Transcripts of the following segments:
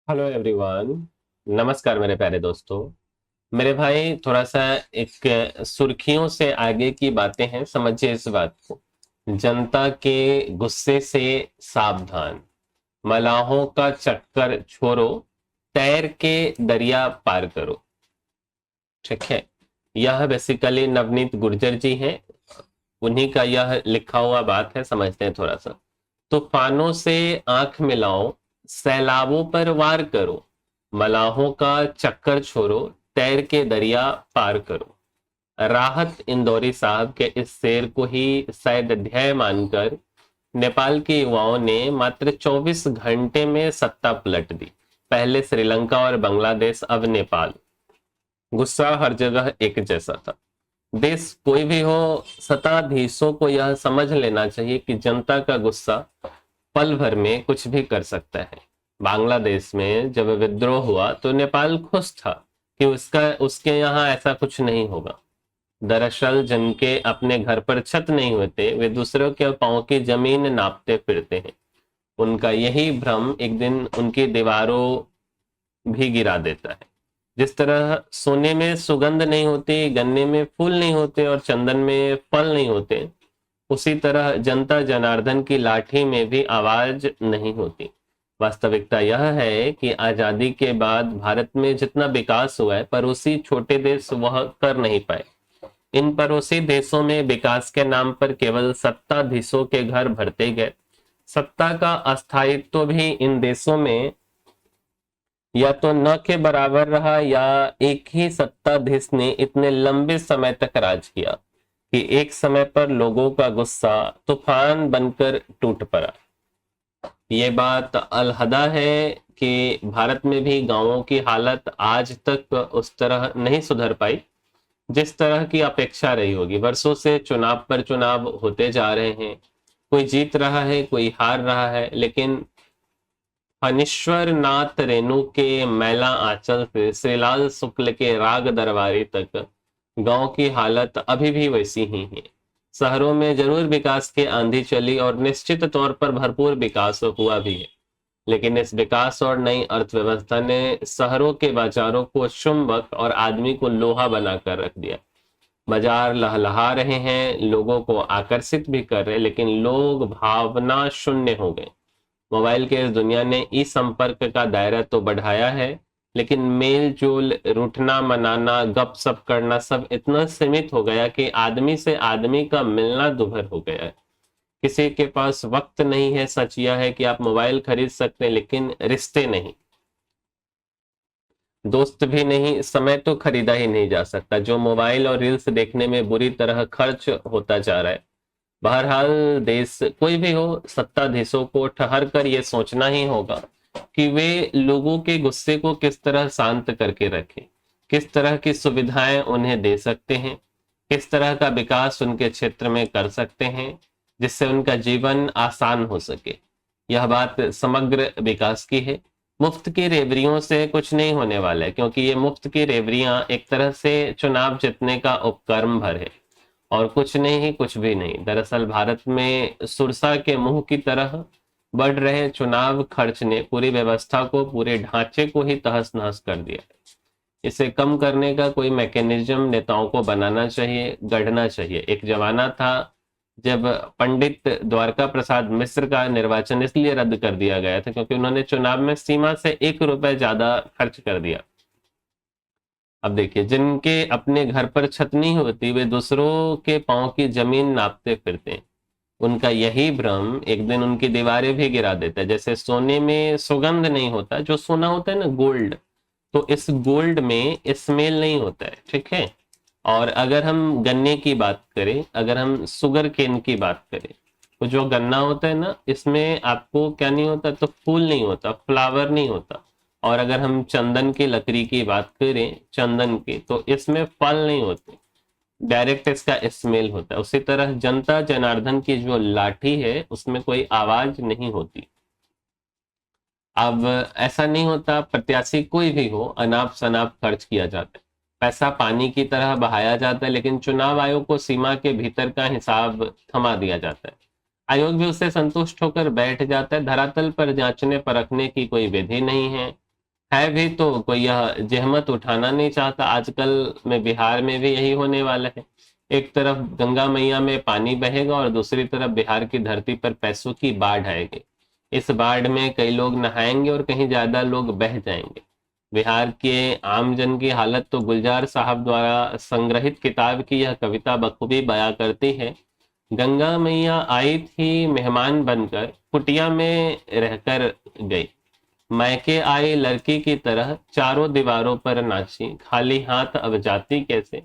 Hello everyone. नमस्कार मेरे प्यारे दोस्तों। मेरे भाई थोड़ा सा एक सुर्खियों से आगे की बातें हैं, समझिए इस बात को। जनता के गुस्से से सावधान, मलाहों का चक्कर छोड़ो, तैर के दरिया पार करो। ठीक है, यह बेसिकली नवनीत गुर्जर जी हैं, उन्हीं का यह लिखा हुआ बात है। समझते हैं थोड़ा सा। तूफानों से आंख मिलाओ, सैलाबों पर वार करो, मलाहों का चक्कर छोड़ो, तैर के दरिया पार करो। राहत इंदौरी साहब के इस शेर को ही शायद ध्येय मानकर नेपाल के युवाओं ने मात्र 24 घंटे में सत्ता पलट दी। पहले श्रीलंका और बांग्लादेश, अब नेपाल। गुस्सा हर जगह एक जैसा था। देश कोई भी हो, सत्ताधीशों को यह समझ लेना चाहिए कि जनता का गुस्सा पल भर में कुछ भी कर सकता है। बांग्लादेश में जब विद्रोह हुआ तो नेपाल खुश था कि उसका उसके यहाँ ऐसा कुछ नहीं होगा। दरअसल जिनके अपने घर पर छत नहीं होते, वे दूसरों के पांव की जमीन नापते फिरते हैं। उनका यही भ्रम एक दिन उनकी दीवारों भी गिरा देता है। जिस तरह सोने में सुगंध नहीं होती, गन्ने में फूल नहीं होते और चंदन में फल नहीं होते, उसी तरह जनता जनार्दन की लाठी में भी आवाज नहीं होती। वास्तविकता यह है कि आजादी के बाद भारत में जितना विकास हुआ है, पड़ोसी छोटे देश वह कर नहीं पाए। इन पड़ोसी देशों में विकास के नाम पर केवल सत्ताधीशों के घर भरते गए। सत्ता का अस्थायित्व भी इन देशों में या तो न के बराबर रहा, या एक ही सत्ताधीश ने इतने लंबे समय तक राज किया कि एक समय पर लोगों का गुस्सा तूफान बनकर टूट पड़ा। ये बात अलहदा है कि भारत में भी गांवों की हालत आज तक उस तरह नहीं सुधर पाई जिस तरह की अपेक्षा रही होगी। वर्षों से चुनाव पर चुनाव होते जा रहे हैं, कोई जीत रहा है, कोई हार रहा है, लेकिन फणीश्वर नाथ रेणु के मैला आंचल से श्रीलाल शुक्ल के राग दरबारी तक गांव की हालत अभी भी वैसी ही है। शहरों में जरूर विकास की आंधी चली और निश्चित तौर पर भरपूर विकास हुआ भी है, लेकिन इस विकास और नई अर्थव्यवस्था ने शहरों के बाजारों को चुंबक और आदमी को लोहा बनाकर रख दिया। बाजार लहलहा रहे हैं, लोगों को आकर्षित भी कर रहे, लेकिन लोग भावना शून्य हो गए। मोबाइल के इस दुनिया ने ई संपर्क का दायरा तो बढ़ाया है, लेकिन मेल जोल, रूठना मनाना, गप सप करना सब इतना सीमित हो गया कि आदमी से आदमी का मिलना दुभर हो गया है। किसी के पास वक्त नहीं है। सच यह है कि आप मोबाइल खरीद सकते हैं, लेकिन रिश्ते नहीं, दोस्त भी नहीं, समय तो खरीदा ही नहीं जा सकता, जो मोबाइल और रील्स देखने में बुरी तरह खर्च होता जा रहा है। बहरहाल देश कोई भी हो, सत्ताधीशों को ठहर कर ये सोचना ही होगा कि वे लोगों के गुस्से को किस तरह शांत करके रखें, किस तरह की सुविधाएं उन्हें दे सकते हैं, किस तरह का विकास उनके क्षेत्र में कर सकते हैं जिससे उनका जीवन आसान हो सके। यह बात समग्र विकास की है। मुफ्त की रेवरियों से कुछ नहीं होने वाला है, क्योंकि ये मुफ्त की रेवरियां एक तरह से चुनाव जीतने का उपक्रम भर है और कुछ नहीं, कुछ भी नहीं। दरअसल भारत में सुरसा के मुंह की तरह बढ़ रहे चुनाव खर्च ने पूरी व्यवस्था को, पूरे ढांचे को ही तहस नहस कर दिया है। इसे कम करने का कोई मैकेनिज्म नेताओं को बनाना चाहिए, गढ़ना चाहिए। एक जमाना था जब पंडित द्वारका प्रसाद मिश्र का निर्वाचन इसलिए रद्द कर दिया गया था क्योंकि उन्होंने चुनाव में सीमा से 1 रुपए ज्यादा खर्च कर दिया। अब देखिए, जिनके अपने घर पर छत नहीं होती, वे दूसरों के पांव की जमीन नापते फिरते हैं। उनका यही भ्रम एक दिन उनकी दीवारें भी गिरा देता है। जैसे सोने में सुगंध नहीं होता, जो सोना होता है ना, गोल्ड, तो इस गोल्ड में स्मेल नहीं होता है। ठीक है। और अगर हम गन्ने की बात करें, अगर हम शुगर केन की बात करें, तो जो गन्ना होता है ना, इसमें आपको क्या नहीं होता, तो फूल नहीं होता, फ्लावर नहीं होता। और अगर हम चंदन की लकड़ी की बात करें, चंदन की, तो इसमें फल नहीं होते, डायरेक्ट इसका स्मेल होता है। उसी तरह जनता जनार्दन की जो लाठी है, उसमें कोई आवाज नहीं होती। अब ऐसा नहीं होता, प्रत्याशी कोई भी हो, अनाप शनाप खर्च किया जाता है, पैसा पानी की तरह बहाया जाता है, लेकिन चुनाव आयोग को सीमा के भीतर का हिसाब थमा दिया जाता है। आयोग भी उससे संतुष्ट होकर बैठ जाता है। धरातल पर जांचने परखने की कोई विधि नहीं है। है भी तो कोई यह जहमत उठाना नहीं चाहता। आजकल में बिहार में भी यही होने वाला है। एक तरफ गंगा मैया में पानी बहेगा और दूसरी तरफ बिहार की धरती पर पैसों की बाढ़ आएगी। इस बाढ़ में कई लोग नहाएंगे और कहीं ज्यादा लोग बह जाएंगे। बिहार के आमजन की हालत तो गुलजार साहब द्वारा संग्रहित किताब की यह कविता बखूबी बयां करती है। गंगा मैया आई थी मेहमान बनकर, कुटिया में रहकर गई। मैके आई लड़की की तरह चारों दीवारों पर नाची, खाली हाथ अब जाती कैसे।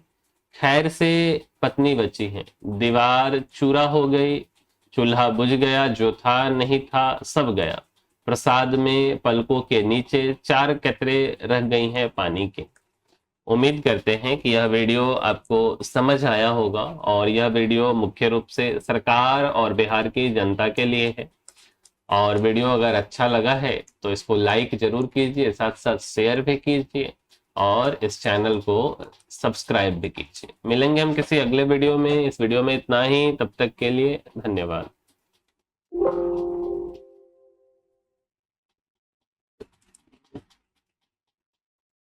खैर से पत्नी बची है, दीवार चूरा हो गई, चूल्हा बुझ गया, जो था नहीं था सब गया। प्रसाद में पलकों के नीचे चार कतरे रह गई हैं पानी के। उम्मीद करते हैं कि यह वीडियो आपको समझ आया होगा और यह वीडियो मुख्य रूप से सरकार और बिहार की जनता के लिए है। और वीडियो अगर अच्छा लगा है तो इसको लाइक जरूर कीजिए, साथ साथ शेयर भी कीजिए और इस चैनल को सब्सक्राइब भी कीजिए। मिलेंगे हम किसी अगले वीडियो में। इस वीडियो में इतना ही, तब तक के लिए धन्यवाद।